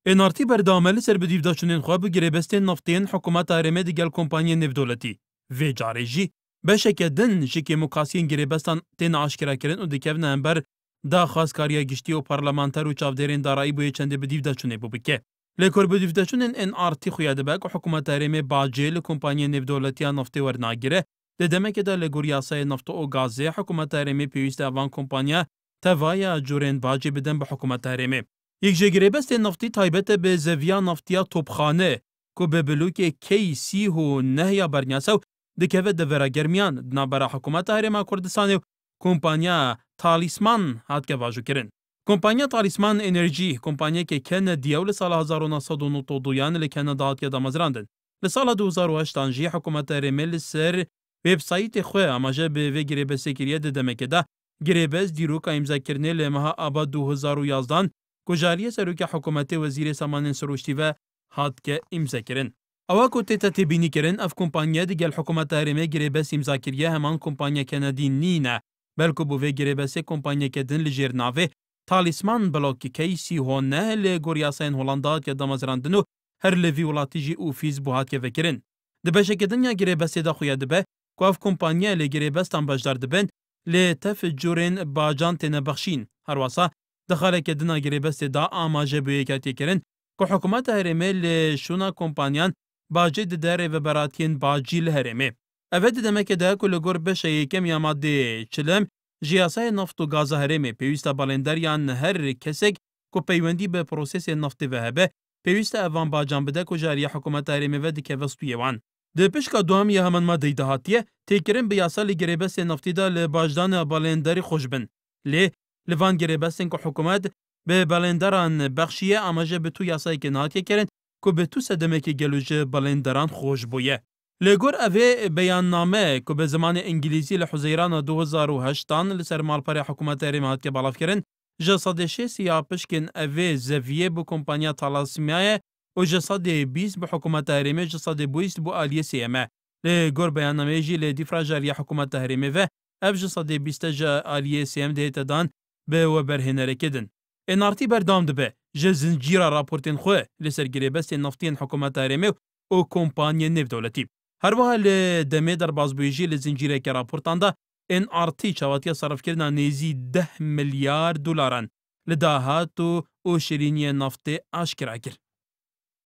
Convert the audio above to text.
انارتی بردامل سر بدیوداچونین خواه بگیربستین نفتین حکومت هرمه دیگل کمپانی نفدولتی و جارجی بشکه دن شکی مقاسین گیربستان تین آشکرا کرن و دیکهون انبر دا خاص کاریا گشتی و پارلمانتر و چاودرین دارایی بوی چنده بدیوداچونه بو بکه لیکور بدیوداچونین انارتی خویاده بک و حکومت هرمه باجل کمپانی نفدولتی نفتی ورناگیره دمک دا لگوریاسای نفت و گازه حکومت هرمه پیوست اوان کمپانیا توایا جورین باجی بدن به حکومت هرمه یک جگریبست نفتی تایبت به زویا نفتیا توپخانه که به بلوک کی سی و نهیا برنیاسو دکوه دورا گرمیان دنابرا حکومت هرما کردستان و کمپانیا تالیسمان هات که واجو کرن. کمپانیا تالیسمان انرژی کمپانیا که کن دیول سال 1992 لکنه دهات که دامزراندن. لسال 2008 جی حکومت هرمل سر ویبسایت خواه اماجه به وی گریبست کریه دمکه ده گریبست دیروکا امضا کرنه لمها آباد 2011 گزارش سروک حکومت وزیر سامان سروشتی و هات که امضا کرن. اوا کوتی تبینی کرن اف کمپانیا دیگل حکومت هرمه گریبست امضا کریه همان کمپانیا کندی نینه بلکه بو وی گریبست کمپانیا کدن لجرناوه تالیسمان بلوک کیسی هونه لگوریاسین هولندا که دامزراندنو هر لوی ولاتیجی او فیز بو هات که وکرن. دبشه کدن یا گریبست دا خویا دبه که اف کمپانیا لگریبستان بجدار دبن لتف جورین باجان تنه بخشین هر واسه دخل کدنا گریبست دا آماجه بیکاتی کرن که حکومت هرمه لشونا کمپانیان باجی داره و براتین باجی لهرمه. اوید دمه که ده کلگور بشه یکم یا ماده چلم جیاسای نفت و گاز هرمه پیوسته بالندریان هر کسک که پیوندی به پروسس نفت وهبه پیوسته اوان باجان بده که جاری حکومت هرمه و دکه وستویوان. ده پشکا دوام یه همان ماده دهاتیه تیکرن بیاسا لگریبست نفتی دا لباجدان بالندری خوش بن. لوان گریبستن که حکومت به بالندران بخشیه آماجه به تو یاسای که نهاتیه کرن که به تو صدمه که گلوجه بالندران خوش بویه. لگور اوه بیان نامه که به زمان انگلیزی لحزیران 2008 لسر مالپر حکومت هرمه که بالاف کرن جسادشه سیاپش کن اوه زویه بو کمپانیا تالاسمیه و جساده 20 بو حکومت هرمه جساده 20 بو آلیه سیمه. لگور بیان نامه جی لدیفرا جاری حکومت هرمه و اف جساده 20 جا آلیه سیم دیت دان به و برهنره کدن. انارتی بردام دبه جه زنجیرا راپورتین خواه لسر گریبست نفتین حکومت هرمه و کمپانی نفدولتی. هر وحال دمه در بازبویجی لزنجیره که راپورتان دا انارتی چواتیا صرف کردن نیزی 10 میلیارد دلارن لداهات و شیرینی نفت آشکرا کرد.